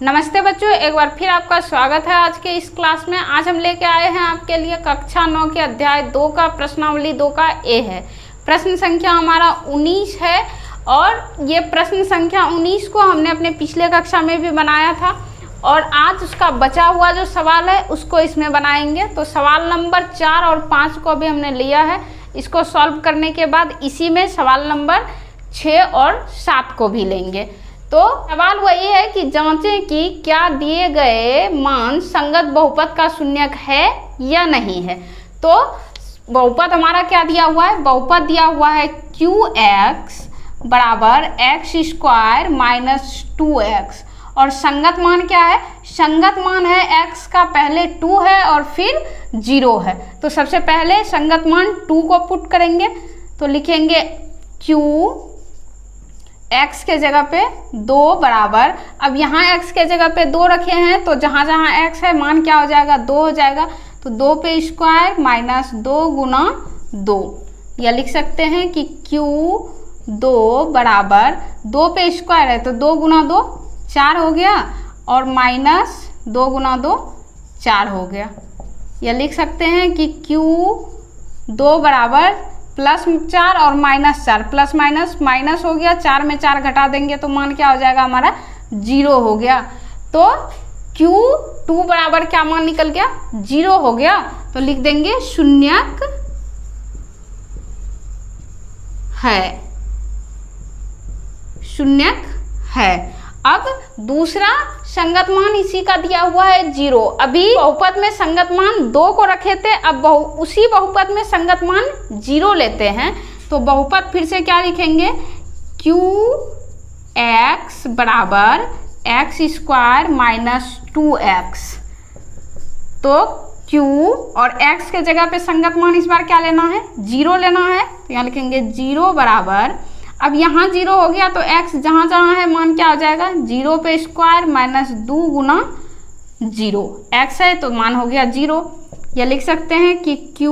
नमस्ते बच्चों, एक बार फिर आपका स्वागत है आज के इस क्लास में। आज हम लेके आए हैं आपके लिए कक्षा 9 के अध्याय 2 का प्रश्नावली 2 का ए है। प्रश्न संख्या हमारा 19 है और ये प्रश्न संख्या 19 को हमने अपने पिछले कक्षा में भी बनाया था और आज उसका बचा हुआ जो सवाल है उसको इसमें बनाएंगे। तो सवाल नंबर 4 और 5 को भी हमने लिया है। इसको सॉल्व करने के बाद इसी में सवाल नंबर 6 और 7 को भी लेंगे। तो सवाल वही है कि जांचें कि क्या दिए गए मान संगत बहुपद का शून्यक है या नहीं है। तो बहुपद हमारा क्या दिया हुआ है, बहुपद दिया हुआ है QX बराबर x² माइनस 2x और संगत मान क्या है, संगत मान है x का पहले 2 है और फिर 0 है। तो सबसे पहले संगत मान 2 को पुट करेंगे तो लिखेंगे Q x के जगह पे 2 बराबर, अब यहाँ x के जगह पे 2 रखे हैं तो जहाँ जहाँ x है मान क्या हो जाएगा, 2 हो जाएगा। तो 2 पे स्क्वायर माइनस 2 गुना 2, या लिख सकते हैं कि Q 2 बराबर 2 पे स्क्वायर है तो 2 गुना 2 4 हो गया और माइनस 2 गुना 2 4 हो गया। या लिख सकते हैं कि Q 2 बराबर +4 और -4, प्लस माइनस माइनस हो गया, 4 में 4 घटा देंगे तो मान क्या हो जाएगा हमारा 0 हो गया। तो Q2 बराबर क्या मान निकल गया, 0 हो गया। तो लिख देंगे शून्यक है, शून्यक है। अब दूसरा संगत मान इसी का दिया हुआ है 0। अभी बहुपद में संगत मान 2 को रखे थे, अब उसी बहुपद में संगत मान 0 लेते हैं। तो बहुपद फिर से क्या लिखेंगे, QX बराबर x² माइनस 2x। तो Q और x के जगह पे संगत मान इस बार क्या लेना है, 0 लेना है। तो यहाँ लिखेंगे 0 बराबर, अब यहाँ 0 हो गया तो x जहाँ जहाँ है मान क्या हो जाएगा, 0 पे स्क्वायर माइनस 2 गुना 0, x है तो मान हो गया 0। या लिख सकते हैं कि Q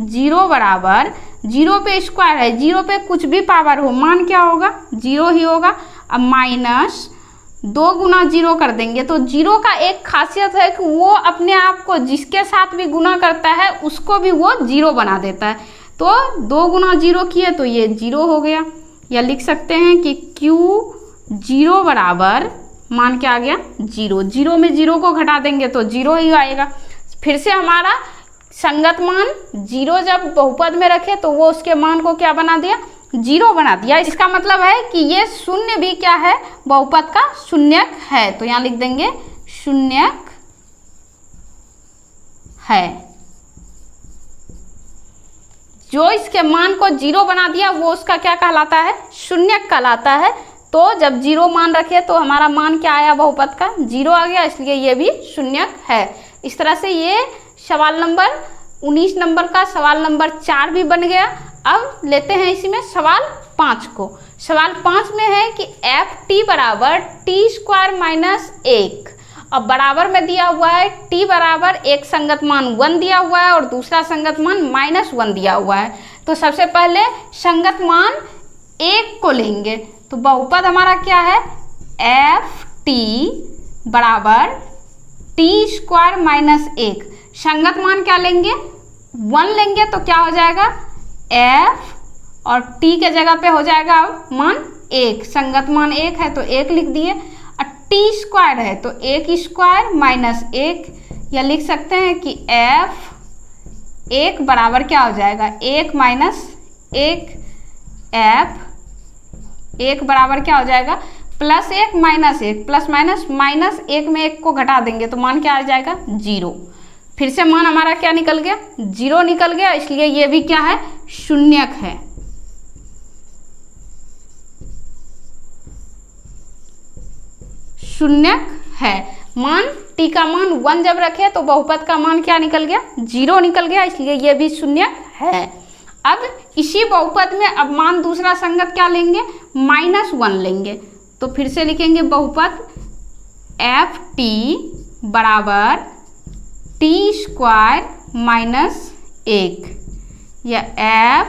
0 बराबर, 0 पे स्क्वायर है, 0 पे कुछ भी पावर हो मान क्या होगा, 0 ही होगा। अब माइनस 2 गुना 0 कर देंगे तो 0 का एक खासियत है कि वो अपने आप को जिसके साथ भी गुना करता है उसको भी वो 0 बना देता है। तो 2 गुना 0 किए तो ये 0 हो गया। या लिख सकते हैं कि Q 0 बराबर मान क्या आ गया, 0। 0 में 0 को घटा देंगे तो 0 ही आएगा। फिर से हमारा संगत मान 0 जब बहुपद में रखे तो वो उसके मान को क्या बना दिया, 0 बना दिया। इसका मतलब है कि ये शून्य भी क्या है, बहुपद का शून्यक है। तो यहाँ लिख देंगे शून्यक है। जो इसके मान को 0 बना दिया वो उसका क्या कहलाता है, शून्यक कहलाता है। तो जब 0 मान रखे तो हमारा मान क्या आया, बहुपद का 0 आ गया, इसलिए ये भी शून्यक है। इस तरह से ये सवाल नंबर 19 नंबर का सवाल नंबर 4 भी बन गया। अब लेते हैं इसी में सवाल 5 को। सवाल 5 में है कि ft बराबर t² माइनस 1। अब बराबर में दिया हुआ है t बराबर एक संगत मान 1 दिया हुआ है और दूसरा संगत मान -1 दिया हुआ है। तो सबसे पहले संगत मान 1 को लेंगे। तो बहुपद हमारा क्या है, ft बराबर t² माइनस 1। संगत मान क्या लेंगे, 1 लेंगे तो क्या हो जाएगा, f और t के जगह पे हो जाएगा अब मान 1। संगत मान 1 है तो 1 लिख दिए। t² है तो 1² माइनस 1। या लिख सकते हैं कि f 1 बराबर क्या हो जाएगा, 1 माइनस 1। f 1 बराबर क्या हो जाएगा, +1 माइनस 1, प्लस माइनस माइनस 1 में 1 को घटा देंगे तो मान क्या आ जाएगा, 0। फिर से मान हमारा क्या निकल गया, 0 निकल गया, इसलिए ये भी क्या है, शून्यक है। शून्यक है। मान t का मान 1 जब रखे तो बहुपद का मान क्या निकल गया, 0 निकल गया, इसलिए ये भी शून्यक है। अब इसी बहुपद में अब मान दूसरा संगत क्या लेंगे, -1 लेंगे। तो फिर से लिखेंगे बहुपद ft बराबर t² माइनस 1। या f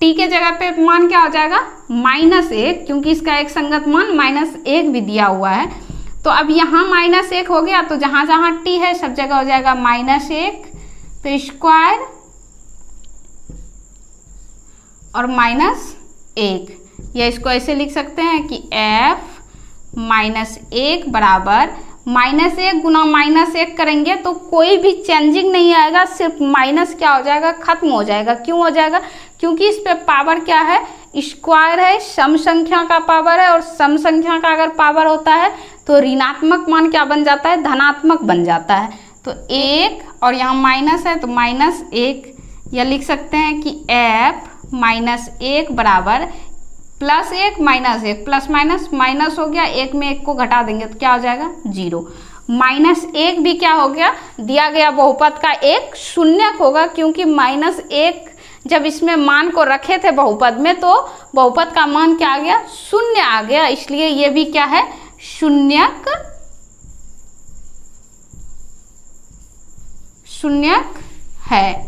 t के जगह पे मान क्या हो जाएगा, -1, क्योंकि इसका एक संगत मान -1 भी दिया हुआ है। तो अब यहाँ -1 हो गया, तो जहाँ जहाँ t है सब जगह हो जाएगा -1 पे स्क्वायर और -1। या इसको ऐसे लिख सकते हैं कि f -1 बराबर -1 गुना -1 करेंगे तो कोई भी चेंजिंग नहीं आएगा, सिर्फ माइनस क्या हो जाएगा, खत्म हो जाएगा। क्यों हो जाएगा? क्योंकि इस पे पावर क्या है, स्क्वायर है, सम संख्या का पावर है, और सम संख्या का अगर पावर होता है तो ऋणात्मक मान क्या बन जाता है, धनात्मक बन जाता है। तो 1 और यहाँ माइनस है तो -1, या लिख सकते हैं कि f -1 बराबर +1 -1 प्लस माइनस माइनस हो गया, 1 में 1 को घटा देंगे तो क्या हो जाएगा, 0। -1 भी क्या हो गया, दिया गया बहुपद का एक शून्यक होगा, क्योंकि -1 जब इसमें मान को रखे थे बहुपद में तो बहुपद का मान क्या आ गया, शून्य आ गया, इसलिए ये भी क्या है, शून्यक है।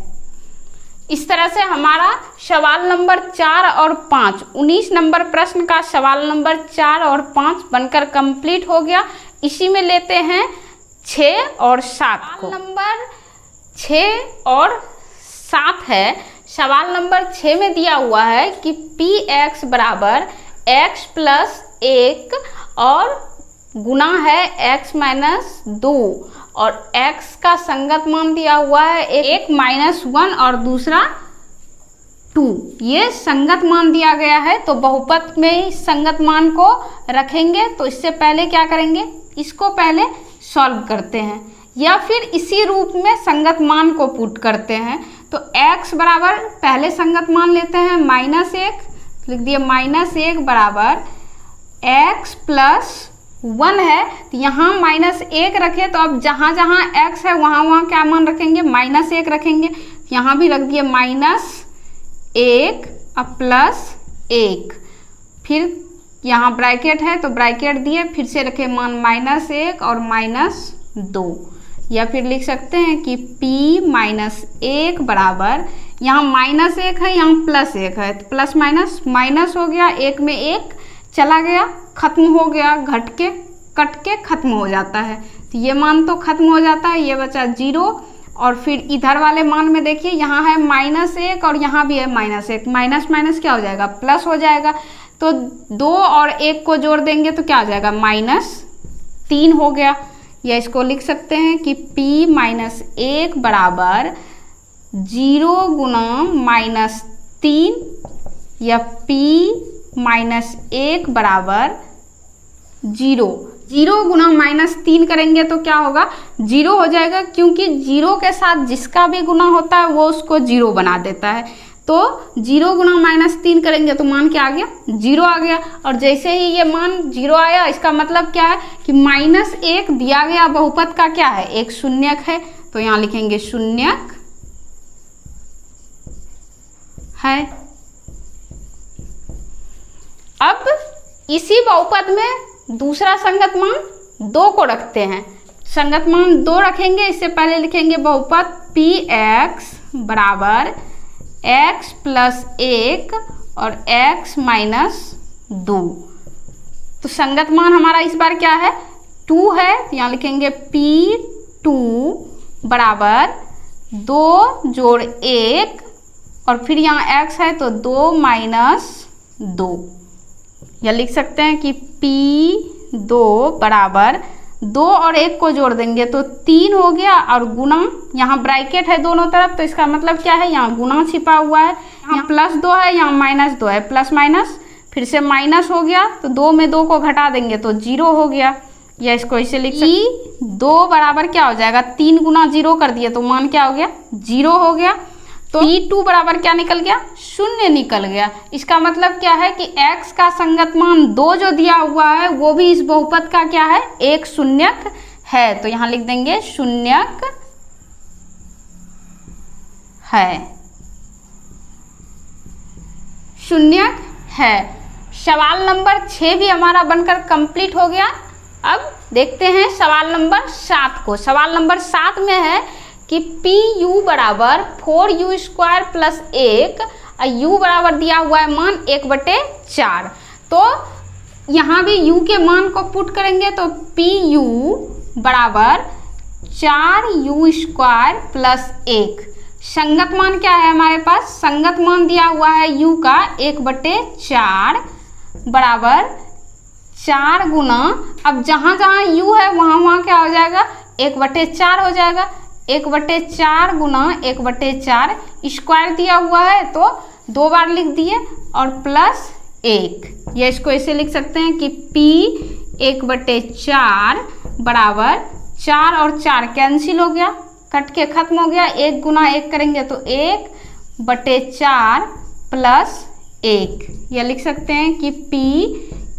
इस तरह से हमारा सवाल नंबर 4 और 5 19 नंबर प्रश्न का सवाल नंबर 4 और 5 बनकर कंप्लीट हो गया। इसी में लेते हैं 6 और 7 को। नंबर 6 और 7 है। सवाल नंबर 6 में दिया हुआ है कि px बराबर x प्लस 1 और गुना है x माइनस 2, और x का संगत मान दिया हुआ है एक -1 और दूसरा 2। ये संगत मान दिया गया है, तो बहुपद में इस संगत मान को रखेंगे। तो इससे पहले क्या करेंगे, इसको पहले सॉल्व करते हैं, या फिर इसी रूप में संगत मान को पुट करते हैं। तो x बराबर पहले संगत मान लेते हैं -1, लिख दिए -1 बराबर x प्लस 1 है, तो यहाँ -1 रखे, तो अब जहाँ जहाँ x है वहाँ वहाँ क्या मान रखेंगे, -1 रखेंगे। यहाँ भी रख दिए -1 अब +1, फिर यहाँ ब्रैकेट है तो ब्रैकेट दिए, फिर से रखे मान -1 और -2, या फिर लिख सकते हैं कि p-1 बराबर यहाँ -1 है, यहाँ +1 है, तो प्लस माइनस माइनस हो गया, 1 में 1 चला गया, खत्म हो गया, घट के कट के खत्म हो जाता है। तो ये मान तो खत्म हो जाता है, ये बचा 0। और फिर इधर वाले मान में देखिए यहाँ है -1 और यहाँ भी है -1, माइनस माइनस क्या हो जाएगा, प्लस हो जाएगा। तो 2 और 1 को जोड़ देंगे तो क्या हो जाएगा, -3 हो गया। या इसको लिख सकते हैं कि p-1 बराबर 0 गुना -3, या p-1 बराबर 0 गुना -3 करेंगे तो क्या होगा, 0 हो जाएगा, क्योंकि 0 के साथ जिसका भी गुना होता है वो उसको 0 बना देता है। तो 0 गुना -3 करेंगे तो मान क्या आ गया, 0 आ गया। और जैसे ही ये मान 0 आया, इसका मतलब क्या है कि -1 दिया गया बहुपद का क्या है, एक शून्यक है। तो यहाँ लिखेंगे शून्यक है। अब इसी बहुपद में दूसरा संगत मान 2 को रखते हैं। संगत मान 2 रखेंगे, इससे पहले लिखेंगे बहुपद px बराबर x प्लस 1 और x माइनस 2। तो संगत मान हमारा इस बार क्या है, 2 है, तो यहाँ लिखेंगे p2 बराबर 2 जोड़ 1, और फिर यहाँ x है तो 2 माइनस 2। या लिख सकते हैं कि p2 बराबर 2 और 1 को जोड़ देंगे तो 3 हो गया, और गुना यहाँ ब्रैकेट है दोनों तरफ, तो इसका मतलब क्या है, यहाँ गुना छिपा हुआ है, यहाँ +2 है, यहाँ -2 है, प्लस माइनस फिर से माइनस हो गया, तो 2 में 2 को घटा देंगे तो 0 हो गया। या इसको इसे लिख सकते 2 बराबर क्या हो जाएगा, 3 गुना 0 कर दिए तो मान क्या हो गया, 0 हो गया। तो p2 बराबर क्या निकल गया, 0 निकल गया। इसका मतलब क्या है कि x का संगत मान 2 जो दिया हुआ है वो भी इस बहुपद का क्या है, एक शून्यक है। तो यहाँ लिख देंगे शून्यक है, शून्यक है। सवाल नंबर 6 भी हमारा बनकर कंप्लीट हो गया। अब देखते हैं सवाल नंबर 7 को। सवाल नंबर 7 में है कि PU बराबर 4u² प्लस 1, u बराबर दिया हुआ है मान 1/4। तो यहाँ भी u के मान को पुट करेंगे तो PU बराबर 4u² प्लस 1। संगत मान क्या है हमारे पास? संगत मान दिया हुआ है u का 1/4 बराबर 4 गुना, अब जहाँ जहाँ u है वहाँ वहाँ क्या हो जाएगा? 1/4 हो जाएगा। 1/4 गुना 1/4 स्क्वायर दिया हुआ है तो 2 बार लिख दिए और प्लस 1। या इसको ऐसे लिख सकते हैं कि P 1/4 बराबर 4 और 4 कैंसिल हो गया, कट के खत्म हो गया। 1 गुना 1 करेंगे तो 1/4 प्लस 1। यह लिख सकते हैं कि P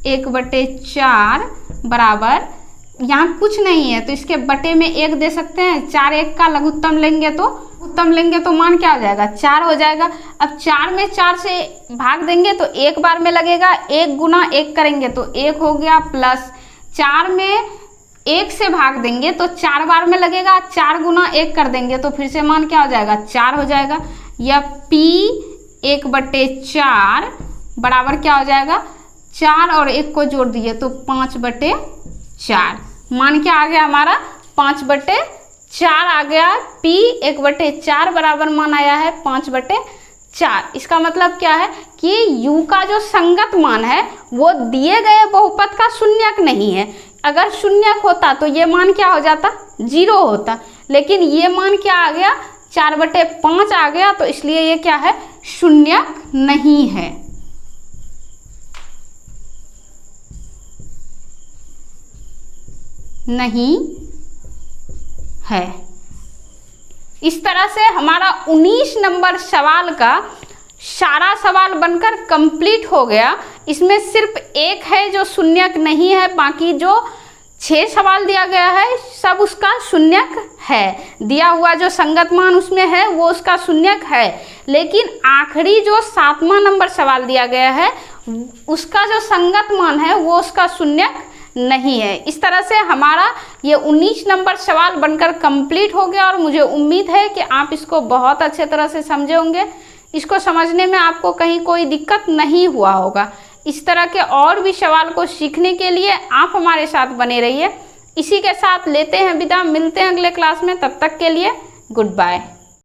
1/4 बराबर, यहाँ कुछ नहीं है तो इसके बटे में 1 दे सकते हैं। 4 1 का लघुत्तम लेंगे तो मान क्या हो जाएगा? 4 हो जाएगा। अब 4 में 4 से भाग देंगे तो 1 बार में लगेगा। 1 गुना 1 करेंगे तो 1 हो गया, प्लस 4 में 1 से भाग देंगे तो 4 बार में लगेगा। 4 गुना 1 कर देंगे तो फिर से मान क्या हो जाएगा? 4 हो जाएगा। यह P 1/4 बराबर क्या हो जाएगा? 4 और 1 को जोड़ दिए तो 5/4। मान क्या आ गया हमारा? 5/4 आ गया। P 1/4 बराबर मान आया है 5/4। इसका मतलब क्या है कि u का जो संगत मान है वो दिए गए बहुपद का शून्यक नहीं है। अगर शून्यक होता तो ये मान क्या हो जाता? 0 होता, लेकिन ये मान क्या आ गया? 4/5 आ गया, तो इसलिए ये क्या है? शून्यक नहीं है। नहीं है। इस तरह से हमारा 19 नंबर सवाल का सारा सवाल बनकर कंप्लीट हो गया। इसमें सिर्फ एक है जो शून्यक नहीं है, बाकी जो 6 सवाल दिया गया है सब उसका शून्यक है। दिया हुआ जो संगत मान उसमें है वो उसका शून्यक है, लेकिन आखिरी जो 7वां नंबर सवाल दिया गया है उसका जो संगत मान है वो उसका शून्यक नहीं है। इस तरह से हमारा ये 19 नंबर सवाल बनकर कंप्लीट हो गया और मुझे उम्मीद है कि आप इसको बहुत अच्छे तरह से समझे होंगे। इसको समझने में आपको कहीं कोई दिक्कत नहीं हुआ होगा। इस तरह के और भी सवाल को सीखने के लिए आप हमारे साथ बने रहिए। इसी के साथ लेते हैं विदा, मिलते हैं अगले क्लास में। तब तक के लिए गुड बाय।